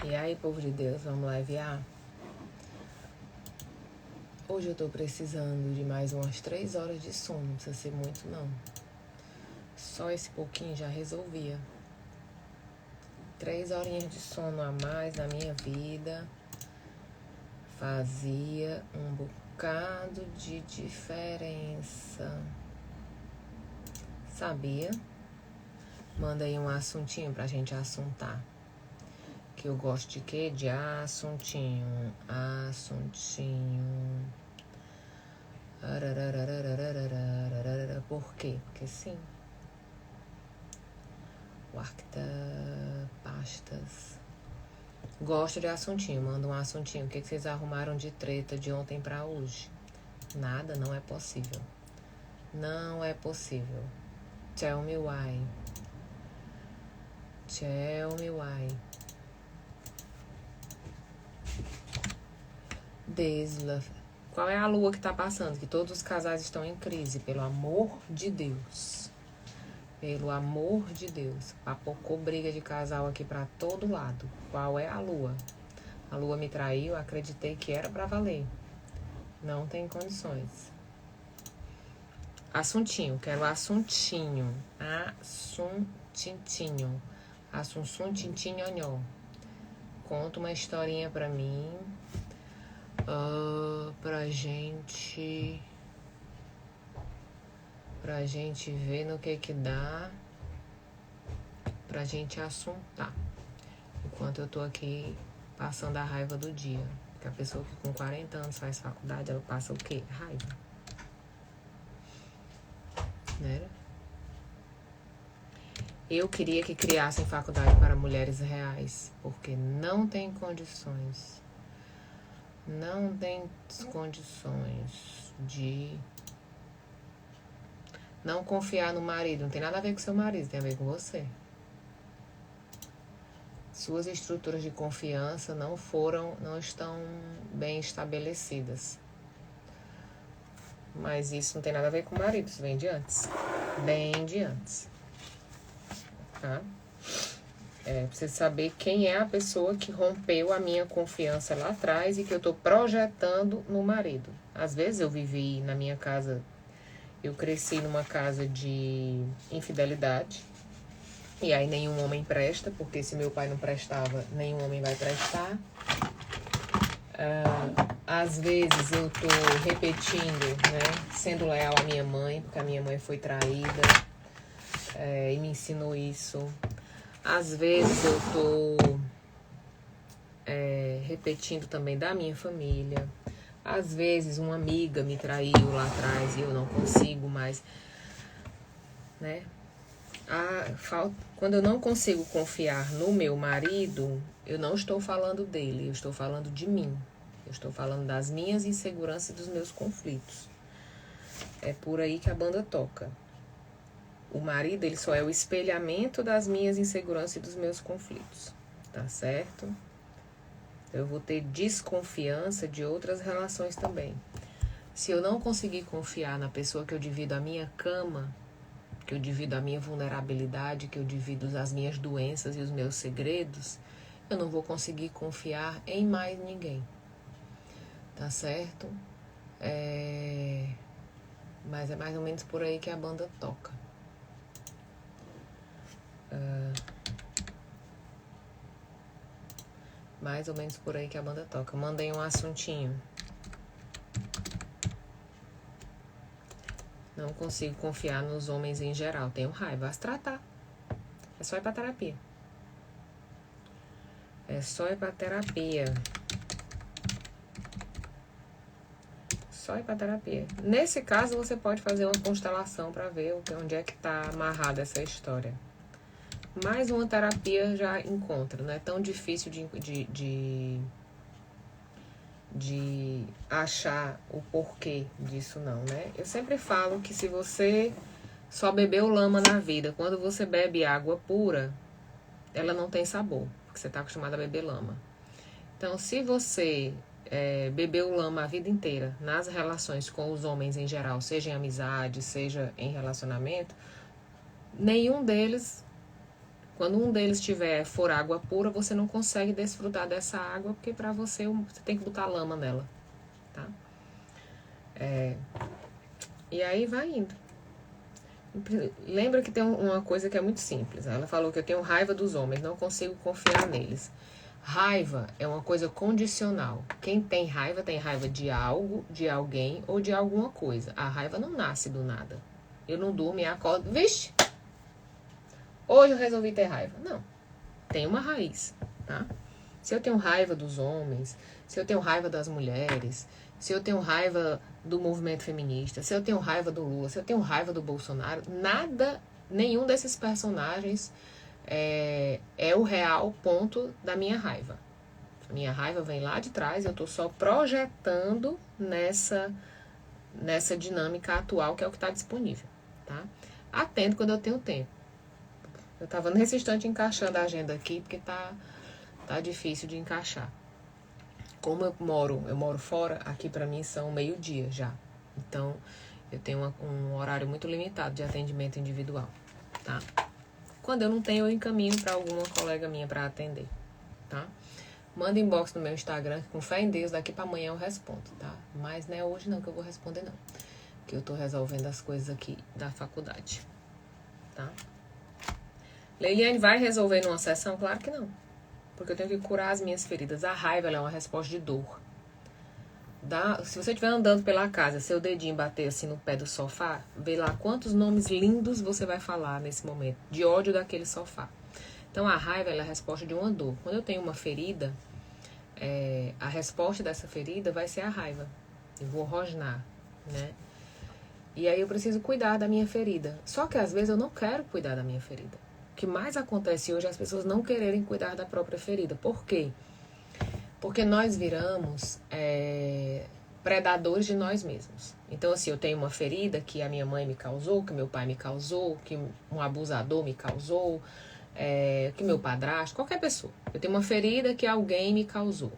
E aí, povo de Deus, vamos lá enviar? Hoje eu tô precisando de mais umas 3 horas de sono, não precisa ser muito não. Só esse pouquinho já resolvia. 3 horinhas de sono a mais na minha vida fazia um bocado de diferença. Sabia? Manda aí um assuntinho pra gente assuntar. Que eu gosto de quê? De assuntinho. Assuntinho. Por quê? Porque sim. Warcta, pastas. Gosto de assuntinho. Manda um assuntinho. O que vocês arrumaram de treta de ontem pra hoje? Nada, não é possível. Não é possível. Tell me why. Tell me why. Qual é a lua que tá passando? Que todos os casais estão em crise. Pelo amor de Deus. Pelo amor de Deus. Papocou briga de casal aqui pra todo lado. Qual é a lua? A lua me traiu, acreditei que era pra valer. Não tem condições. Assuntinho, quero assuntinho. Assuntinho. Assunção, tintinho. Conta uma historinha pra mim. Pra gente ver no que dá. Pra gente assuntar. Enquanto eu tô aqui passando a raiva do dia. Porque a pessoa que com 40 anos faz faculdade, ela passa o quê? Raiva. Né? Eu queria que criassem faculdade para mulheres reais, porque não tem condições. Não tem condições de não confiar no marido. Não tem nada a ver com seu marido, tem a ver com você. Suas estruturas de confiança não estão bem estabelecidas. Mas isso não tem nada a ver com o marido, isso vem de antes. Bem de antes. Tá? Preciso saber quem é a pessoa que rompeu a minha confiança lá atrás e que eu tô projetando no marido. Às vezes eu vivi na minha casa, eu cresci numa casa de infidelidade. E aí nenhum homem presta, porque se meu pai não prestava, nenhum homem vai prestar. Às vezes eu tô repetindo, né, sendo leal à minha mãe, porque a minha mãe foi traída e me ensinou isso. Às vezes eu tô repetindo também da minha família. Às vezes uma amiga me traiu lá atrás e eu não consigo mais, né? Quando eu não consigo confiar no meu marido, eu não estou falando dele, eu estou falando de mim. Eu estou falando das minhas inseguranças e dos meus conflitos. É por aí que a banda toca. O marido, ele só é o espelhamento das minhas inseguranças e dos meus conflitos. Tá certo? Eu vou ter desconfiança de outras relações também. Se eu não conseguir confiar na pessoa que eu divido a minha cama, que eu divido a minha vulnerabilidade, que eu divido as minhas doenças e os meus segredos, eu não vou conseguir confiar em mais ninguém. Tá certo? Mas é mais ou menos por aí que a banda toca. Mais ou menos por aí que a banda toca. Mandei um assuntinho. Não consigo confiar nos homens em geral. Tenho raiva. Vai se tratar. É só ir pra terapia. É só ir pra terapia. Só ir pra terapia. Nesse caso, você pode fazer uma constelação pra ver onde é que tá amarrada essa história. Mais uma terapia já encontra. Não é tão difícil de achar o porquê disso não, né? Eu sempre falo que se você só bebeu lama na vida, quando você bebe água pura, ela não tem sabor, porque você está acostumado a beber lama. Então, se você bebeu lama a vida inteira nas relações com os homens em geral, seja em amizade, seja em relacionamento, nenhum deles Quando um deles for água pura, você não consegue desfrutar dessa água, porque para você tem que botar lama nela, tá? E aí vai indo. Lembra que tem uma coisa que é muito simples. Ela falou que eu tenho raiva dos homens, não consigo confiar neles. Raiva é uma coisa condicional. Quem tem raiva de algo, de alguém ou de alguma coisa. A raiva não nasce do nada. Eu não durmo e acordo, vixe, hoje eu resolvi ter raiva. Não, tem uma raiz, tá? Se eu tenho raiva dos homens, se eu tenho raiva das mulheres, se eu tenho raiva do movimento feminista, se eu tenho raiva do Lula, se eu tenho raiva do Bolsonaro, nenhum desses personagens é o real ponto da minha raiva. A minha raiva vem lá de trás, eu tô só projetando nessa dinâmica atual, que é o que está disponível, tá? Atento quando eu tenho tempo. Eu tava nesse instante encaixando a agenda aqui, porque tá difícil de encaixar. Como eu moro fora, aqui pra mim são 12:00 já. Então, eu tenho um horário muito limitado de atendimento individual, tá? Quando eu não tenho, eu encaminho para alguma colega minha para atender, tá? Manda inbox no meu Instagram, com fé em Deus, daqui para amanhã eu respondo, tá? Mas não é hoje não que eu vou responder, não. Porque eu tô resolvendo as coisas aqui da faculdade, tá? Leiliane, vai resolver numa sessão? Claro que não. Porque eu tenho que curar as minhas feridas. A raiva ela é uma resposta de dor. Se você estiver andando pela casa, seu dedinho bater assim no pé do sofá, vê lá quantos nomes lindos você vai falar nesse momento, de ódio daquele sofá. Então a raiva ela é a resposta de uma dor. Quando eu tenho uma ferida, a resposta dessa ferida vai ser a raiva. Eu vou rosnar, né? E aí eu preciso cuidar da minha ferida. Só que às vezes eu não quero cuidar da minha ferida. O que mais acontece hoje é as pessoas não quererem cuidar da própria ferida. Por quê? Porque nós viramos predadores de nós mesmos. Então, assim, eu tenho uma ferida que a minha mãe me causou, que meu pai me causou, que um abusador me causou, que meu padrasto, qualquer pessoa. Eu tenho uma ferida que alguém me causou.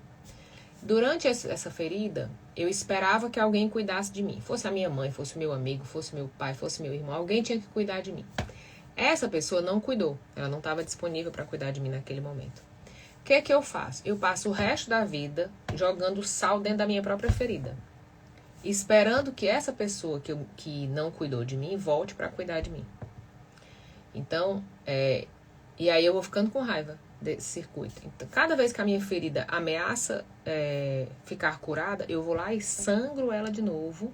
Durante essa ferida, eu esperava que alguém cuidasse de mim. Fosse a minha mãe, fosse o meu amigo, fosse meu pai, fosse meu irmão, alguém tinha que cuidar de mim. Essa pessoa não cuidou, ela não estava disponível para cuidar de mim naquele momento. O que é que eu faço? Eu passo o resto da vida jogando sal dentro da minha própria ferida, esperando que essa pessoa que não cuidou de mim volte para cuidar de mim. Então, e aí eu vou ficando com raiva desse circuito. Então, cada vez que a minha ferida ameaça ficar curada, eu vou lá e sangro ela de novo,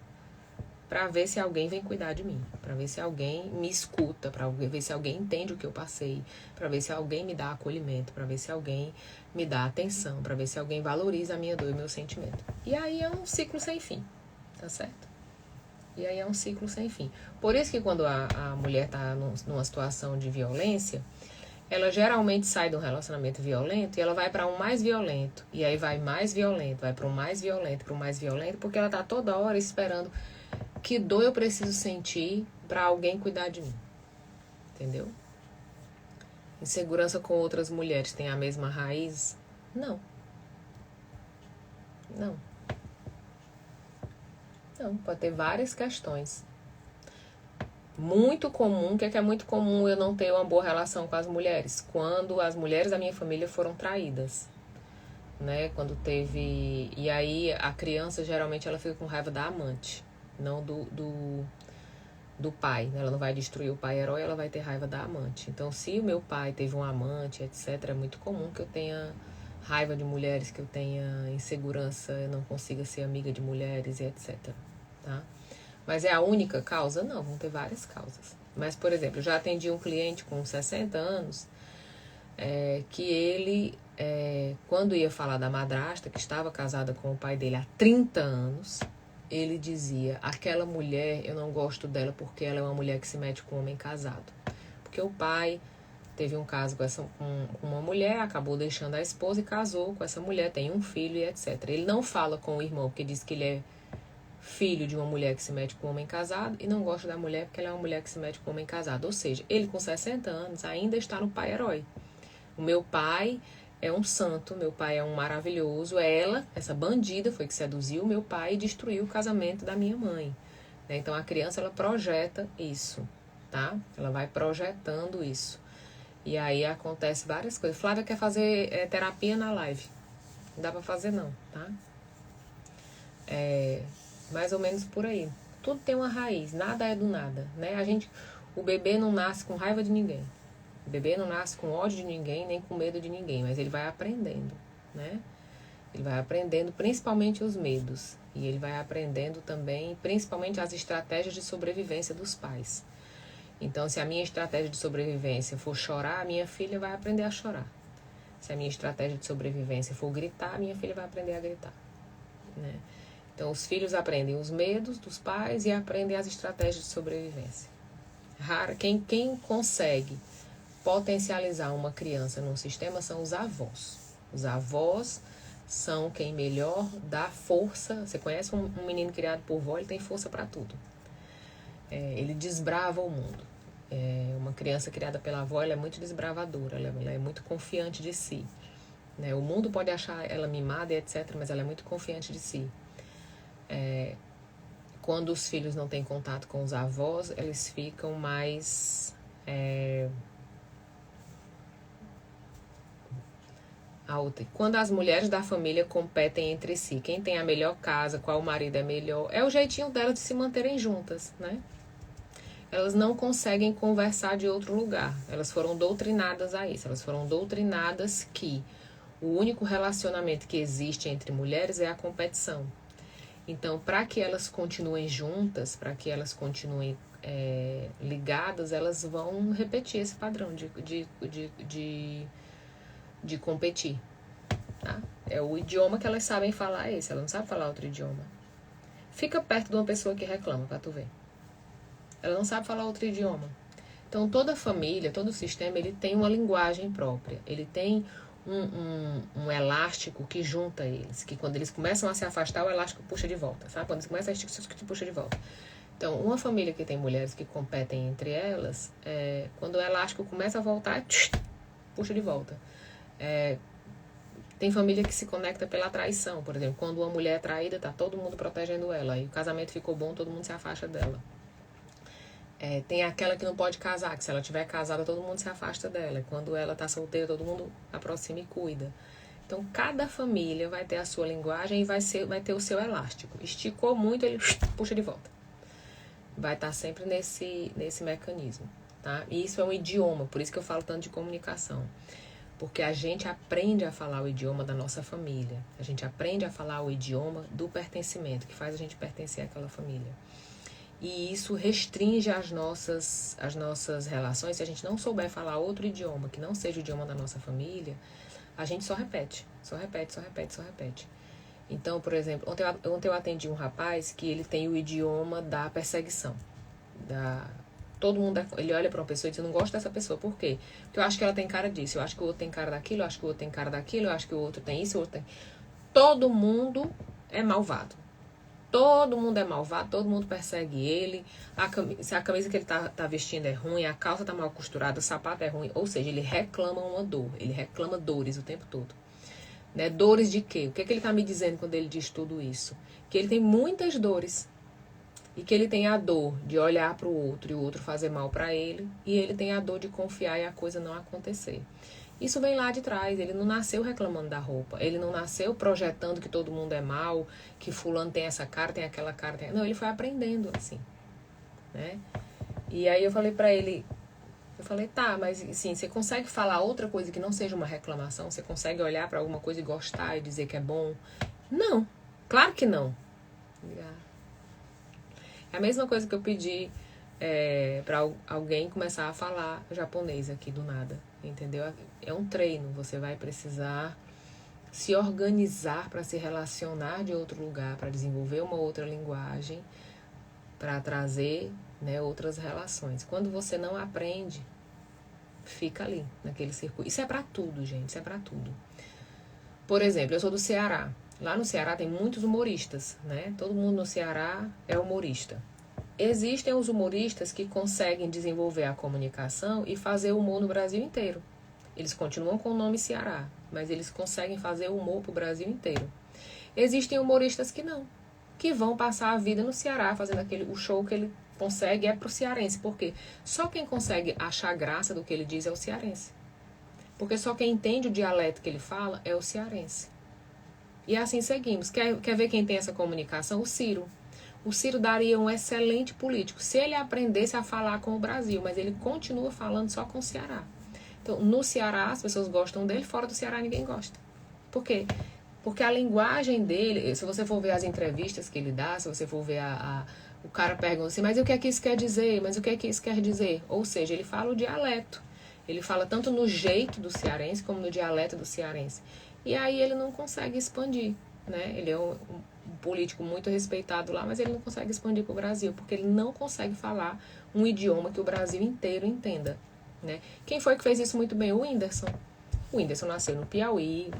para ver se alguém vem cuidar de mim, para ver se alguém me escuta, para ver se alguém entende o que eu passei, para ver se alguém me dá acolhimento, para ver se alguém me dá atenção, para ver se alguém valoriza a minha dor e o meu sentimento. E aí é um ciclo sem fim, tá certo? E aí é um ciclo sem fim. Por isso que quando a mulher está numa situação de violência, ela geralmente sai de um relacionamento violento e ela vai para um mais violento. E aí vai mais violento, vai para um mais violento, para um mais violento, porque ela tá toda hora esperando que dor eu preciso sentir para alguém cuidar de mim. Entendeu? Insegurança com outras mulheres tem a mesma raiz? Não. Não. Não, pode ter várias questões. Muito comum, o que é muito comum eu não ter uma boa relação com as mulheres? Quando as mulheres da minha família foram traídas, né? Quando teve... E aí a criança geralmente ela fica com raiva da amante, não do pai. Ela não vai destruir o pai herói, ela vai ter raiva da amante. Então, se o meu pai teve um amante, etc., é muito comum que eu tenha raiva de mulheres, que eu tenha insegurança, eu não consiga ser amiga de mulheres e etc., tá? Mas é a única causa? Não, vão ter várias causas. Mas, por exemplo, eu já atendi um cliente com 60 anos, que ele, quando ia falar da madrasta, que estava casada com o pai dele há 30 anos, ele dizia, aquela mulher, eu não gosto dela porque ela é uma mulher que se mete com um homem casado. Porque o pai teve um caso com uma mulher, acabou deixando a esposa e casou com essa mulher, tem um filho e etc. Ele não fala com o irmão, porque diz que ele é filho de uma mulher que se mete com um homem casado e não gosta da mulher porque ela é uma mulher que se mete com um homem casado. Ou seja, ele com 60 anos ainda está no pai herói. O meu pai é um santo, meu pai é um maravilhoso. Ela, essa bandida, foi que seduziu o meu pai e destruiu o casamento da minha mãe. Então a criança ela projeta isso, tá? Ela vai projetando isso. E aí acontece várias coisas. Flávia quer fazer terapia na live. Não dá pra fazer não, tá? Mais ou menos por aí. Tudo tem uma raiz, nada é do nada, né? O bebê não nasce com raiva de ninguém. O bebê não nasce com ódio de ninguém, nem com medo de ninguém, mas ele vai aprendendo, né? Ele vai aprendendo principalmente os medos. E ele vai aprendendo também, principalmente, as estratégias de sobrevivência dos pais. Então, se a minha estratégia de sobrevivência for chorar, a minha filha vai aprender a chorar. Se a minha estratégia de sobrevivência for gritar, a minha filha vai aprender a gritar, né? Então, os filhos aprendem os medos dos pais e aprendem as estratégias de sobrevivência. Quem consegue potencializar uma criança num sistema são os avós. Os avós são quem melhor dá força. Você conhece um menino criado por vó, ele tem força para tudo. Ele desbrava o mundo. Uma criança criada pela avó, ela é muito desbravadora, ela é muito confiante de si, né? O mundo pode achar ela mimada e etc, mas ela é muito confiante de si. Quando os filhos não têm contato com os avós, eles ficam mais quando as mulheres da família competem entre si, quem tem a melhor casa, qual marido é melhor, é o jeitinho delas de se manterem juntas, né? Elas não conseguem conversar de outro lugar. Elas foram doutrinadas a isso. Elas foram doutrinadas que o único relacionamento que existe entre mulheres é a competição. Então, para que elas continuem juntas, para que elas continuem ligadas, elas vão repetir esse padrão de competir. Tá? É o idioma que elas sabem falar esse. Elas não sabem falar outro idioma. Fica perto de uma pessoa que reclama, pra tu ver. Ela não sabe falar outro idioma. Então, toda família, todo sistema, ele tem uma linguagem própria. Ele tem um elástico que junta eles. Que quando eles começam a se afastar, o elástico puxa de volta. Sabe? Quando eles começam a esticar, puxa de volta. Então, uma família que tem mulheres que competem entre elas, quando o elástico começa a voltar, puxa de volta. Tem família que se conecta pela traição. Por exemplo, quando uma mulher é traída, tá todo mundo protegendo ela. E o casamento ficou bom, todo mundo se afasta dela. Tem aquela que não pode casar, que se ela tiver casada, todo mundo se afasta dela. Quando ela tá solteira, todo mundo aproxima e cuida. Então, cada família vai ter a sua linguagem e vai ter o seu elástico. Esticou muito, ele puxa de volta. Vai estar sempre nesse mecanismo, tá? E isso é um idioma, por isso que eu falo tanto de comunicação. Porque a gente aprende a falar o idioma da nossa família. A gente aprende a falar o idioma do pertencimento, que faz a gente pertencer àquela família. E isso restringe as nossas relações. Se a gente não souber falar outro idioma, que não seja o idioma da nossa família, a gente só repete. Então, por exemplo, ontem eu atendi um rapaz que ele tem o idioma da perseguição. Todo mundo, ele olha para uma pessoa e diz, eu não gosto dessa pessoa. Por quê? Porque eu acho que ela tem cara disso, eu acho que o outro tem cara daquilo, eu acho que o outro tem cara daquilo, eu acho que o outro tem isso, o outro tem... Todo mundo é malvado. Todo mundo é malvado, todo mundo persegue ele. Se a camisa que ele tá vestindo é ruim, a calça tá mal costurada, o sapato é ruim. Ou seja, ele reclama uma dor. Ele reclama dores o tempo todo. Né? Dores de quê? O que é que ele tá me dizendo quando ele diz tudo isso? Que ele tem muitas dores. E que ele tem a dor de olhar para o outro e o outro fazer mal para ele. E ele tem a dor de confiar e a coisa não acontecer. Isso vem lá de trás, ele não nasceu reclamando da roupa, ele não nasceu projetando que todo mundo é mal, que fulano tem essa cara, tem aquela cara, Não, ele foi aprendendo assim, né? E aí eu falei pra ele, tá, mas assim, você consegue falar outra coisa que não seja uma reclamação? Você consegue olhar pra alguma coisa e gostar e dizer que é bom? Não, claro que não. É a mesma coisa que eu pedi pra alguém começar a falar japonês aqui do nada. Entendeu? É um treino, você vai precisar se organizar para se relacionar de outro lugar, para desenvolver uma outra linguagem, para trazer, né, outras relações. Quando você não aprende, fica ali, naquele circuito. Isso é para tudo, gente, isso é para tudo. Por exemplo, eu sou do Ceará. Lá no Ceará tem muitos humoristas, né? Todo mundo no Ceará é humorista. Existem os humoristas que conseguem desenvolver a comunicação e fazer humor no Brasil inteiro. Eles continuam com o nome Ceará, mas eles conseguem fazer humor pro Brasil inteiro. Existem humoristas que não, que vão passar a vida no Ceará fazendo o show que ele consegue pro cearense. Por quê? Só quem consegue achar graça do que ele diz é o cearense. Porque só quem entende o dialeto que ele fala é o cearense. E assim seguimos. Quer ver quem tem essa comunicação? O Ciro. O Ciro daria um excelente político se ele aprendesse a falar com o Brasil, mas ele continua falando só com o Ceará. Então, no Ceará, as pessoas gostam dele, fora do Ceará ninguém gosta. Por quê? Porque a linguagem dele, se você for ver as entrevistas que ele dá, se você for ver o cara pergunta assim, mas o que é que isso quer dizer? Mas o que é que isso quer dizer? Ou seja, ele fala o dialeto. Ele fala tanto no jeito do cearense como no dialeto do cearense. E aí ele não consegue expandir, né? Ele é um político muito respeitado lá, mas ele não consegue expandir para o Brasil, porque ele não consegue falar um idioma que o Brasil inteiro entenda, né? Quem foi que fez isso muito bem? O Whindersson. O Whindersson nasceu no Piauí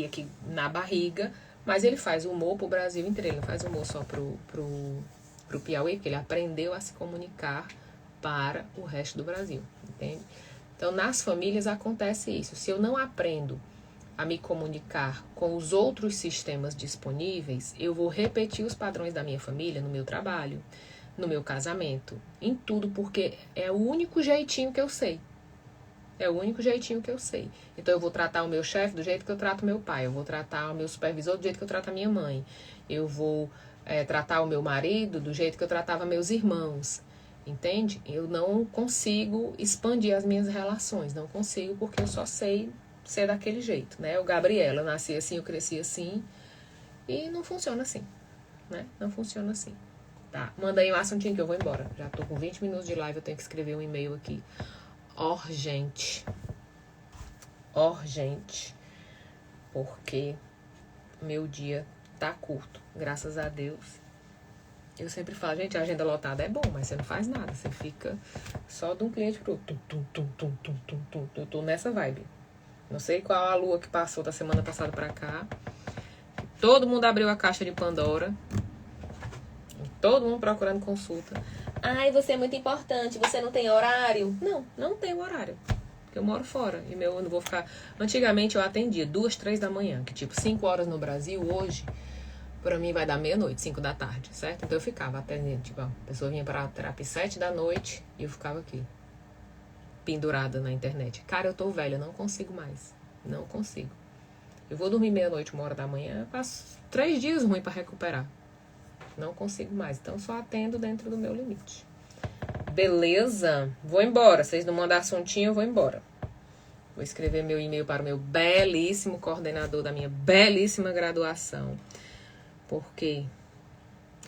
aqui na barriga, mas ele faz humor pro Brasil inteiro, ele não faz humor só pro Piauí, porque ele aprendeu a se comunicar para o resto do Brasil, entende? Então, nas famílias acontece isso. Se eu não aprendo a me comunicar com os outros sistemas disponíveis, eu vou repetir os padrões da minha família no meu trabalho, no meu casamento, em tudo, porque é o único jeitinho que eu sei. É o único jeitinho que eu sei. Então, eu vou tratar o meu chefe do jeito que eu trato meu pai. Eu vou tratar o meu supervisor do jeito que eu trato a minha mãe. Eu vou tratar o meu marido do jeito que eu tratava meus irmãos. Entende? Eu não consigo expandir as minhas relações. Não consigo porque eu só sei ser daquele jeito, né? O Gabriela, eu nasci assim, eu cresci assim. E não funciona assim, né? Não funciona assim. Tá, manda aí um assuntinho que eu vou embora. Já tô com 20 minutos de live, eu tenho que escrever um e-mail aqui. Urgente, porque meu dia tá curto, graças a Deus. Eu sempre falo, gente, a agenda lotada é bom, mas você não faz nada, você fica só de um cliente pro outro, nessa vibe. Não sei qual a lua que passou da semana passada pra cá. Todo mundo abriu a caixa de Pandora, todo mundo procurando consulta. Ai, você é muito importante, você não tem horário? Não tenho horário. Porque eu moro fora. E eu não vou ficar. Antigamente eu atendia 2, 3 da manhã. Que tipo, 5 horas no Brasil, hoje, pra mim vai dar meia-noite, 5 da tarde, certo? Então eu ficava atendendo. Tipo, a pessoa vinha pra terapia 7 da noite e eu ficava aqui, pendurada na internet. Cara, eu tô velha, não consigo mais. Não consigo. Eu vou dormir meia-noite, 1 hora da manhã, passo 3 dias ruim pra recuperar. Não consigo mais. Então só atendo dentro do meu limite. Beleza? Vou embora. Vocês não mandam assuntinho, eu vou embora. Vou escrever meu e-mail para o meu belíssimo coordenador da minha belíssima graduação. Porque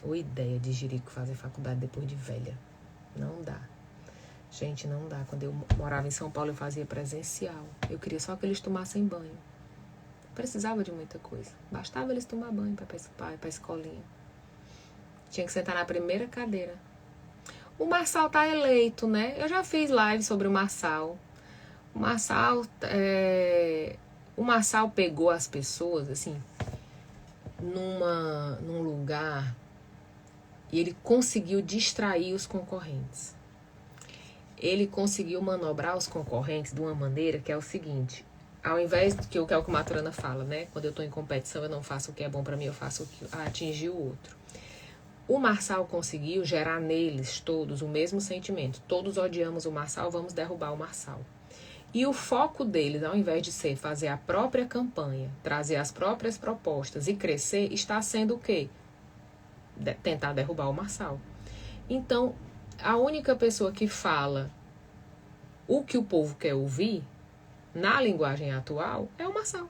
a ideia de Jerico fazer faculdade depois de velha. Não dá. Gente, não dá. Quando eu morava em São Paulo, eu fazia presencial. Eu queria só que eles tomassem banho. Não precisava de muita coisa. Bastava eles tomar banho para a escolinha. Tinha que sentar na primeira cadeira. O Marçal tá eleito, né? Eu já fiz live sobre o Marçal. O Marçal pegou as pessoas, assim, num lugar e ele conseguiu distrair os concorrentes. Ele conseguiu manobrar os concorrentes de uma maneira que é o seguinte: ao invés do que é o que o Maturana fala, né? Quando eu tô em competição, eu não faço o que é bom pra mim, eu faço o que atingir o outro. O Marçal conseguiu gerar neles todos o mesmo sentimento. Todos odiamos o Marçal, vamos derrubar o Marçal. E o foco deles, ao invés de ser fazer a própria campanha, trazer as próprias propostas e crescer, está sendo o quê? Tentar derrubar o Marçal. Então, a única pessoa que fala o que o povo quer ouvir, na linguagem atual, é o Marçal.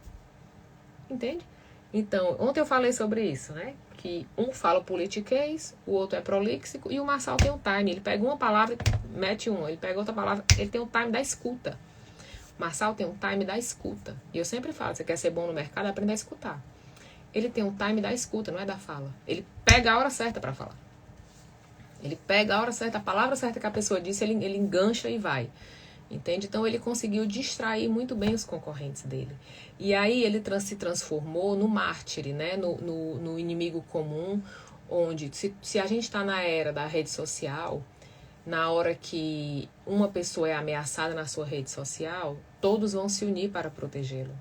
Entende? Então, ontem eu falei sobre isso, né? Que um fala politiquês, o outro é prolíxico, e o Marçal tem um time. Ele pega uma palavra e mete uma. Ele pega outra palavra, ele tem um time da escuta. O Marçal tem um time da escuta. E eu sempre falo, você quer ser bom no mercado, aprenda a escutar. Ele tem um time da escuta, não é da fala. Ele pega a hora certa para falar. Ele pega a hora certa, a palavra certa que a pessoa disse, ele engancha e vai. Entende? Então ele conseguiu distrair muito bem os concorrentes dele. E aí ele se transformou no mártir, né? No inimigo comum, onde se a gente está na era da rede social, na hora que uma pessoa é ameaçada na sua rede social, todos vão se unir para protegê-lo.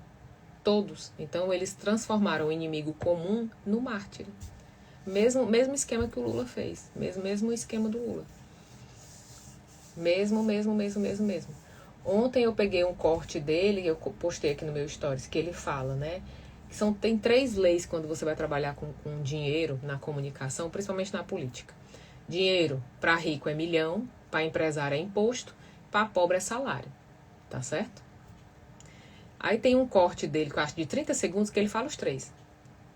Todos. Então eles transformaram o inimigo comum no mártir. Mesmo esquema que o Lula fez. Mesmo esquema do Lula. Mesmo. Ontem eu peguei um corte dele, eu postei aqui no meu stories, que ele fala, né? Tem 3 leis quando você vai trabalhar com dinheiro na comunicação, principalmente na política. Dinheiro para rico é milhão, para empresário é imposto, para pobre é salário. Tá certo? Aí tem um corte dele, que eu acho de 30 segundos, que ele fala os 3.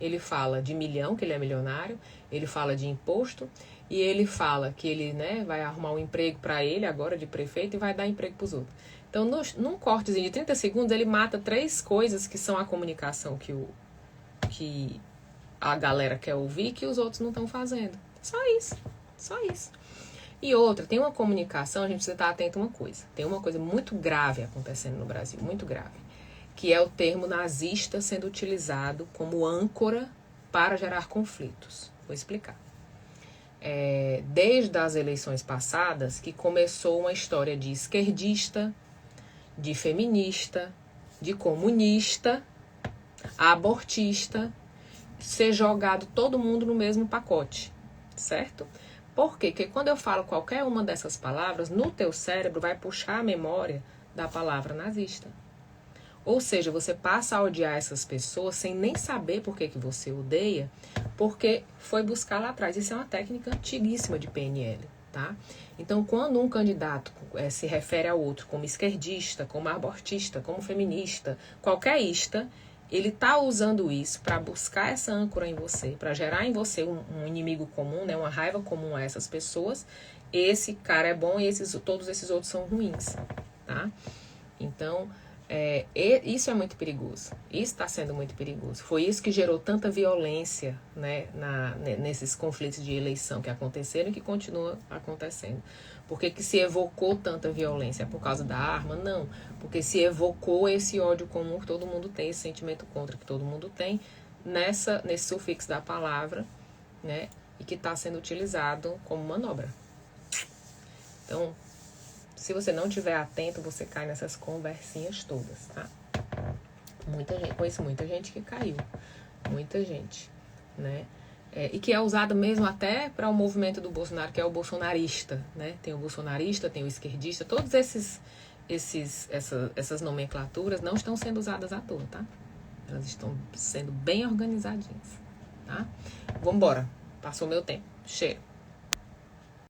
Ele fala de milhão, que ele é milionário, ele fala de imposto, e ele fala que ele, né, vai arrumar um emprego para ele agora de prefeito e vai dar emprego para os outros. Então, num cortezinho de 30 segundos, ele mata 3 coisas que são a comunicação que a galera quer ouvir que os outros não estão fazendo. Só isso. Só isso. E outra, tem uma comunicação, a gente precisa estar atento a uma coisa. Tem uma coisa muito grave acontecendo no Brasil, muito grave, que é o termo nazista sendo utilizado como âncora para gerar conflitos. Vou explicar. Desde as eleições passadas, que começou uma história de esquerdista, de feminista, de comunista, abortista, ser jogado todo mundo no mesmo pacote, certo? Por quê? Porque quando eu falo qualquer uma dessas palavras, no teu cérebro vai puxar a memória da palavra nazista. Ou seja, você passa a odiar essas pessoas sem nem saber por que você odeia, porque foi buscar lá atrás. Isso é uma técnica antiguíssima de PNL, tá? Então, quando um candidato se refere ao outro como esquerdista, como abortista, como feminista, qualquer ista, ele está usando isso para buscar essa âncora em você, para gerar em você um inimigo comum, né, uma raiva comum a essas pessoas. Esse cara é bom e todos esses outros são ruins, tá? Então, isso é muito perigoso. Isso está sendo muito perigoso. Foi isso que gerou tanta violência, né, nesses conflitos de eleição que aconteceram e que continua acontecendo. Por que se evocou tanta violência? É por causa da arma? Não. Porque se evocou esse ódio comum que todo mundo tem, esse sentimento contra que todo mundo tem, nesse sufixo da palavra, né, e que está sendo utilizado como manobra. Então, se você não estiver atento, você cai nessas conversinhas todas, tá? Conheço muita gente que caiu. Muita gente, né? E que é usado mesmo até para o movimento do Bolsonaro, que é o bolsonarista, né? Tem o bolsonarista, tem o esquerdista, todos essas nomenclaturas não estão sendo usadas à toa, tá? Elas estão sendo bem organizadinhas, tá? Vambora. Passou meu tempo. Cheiro.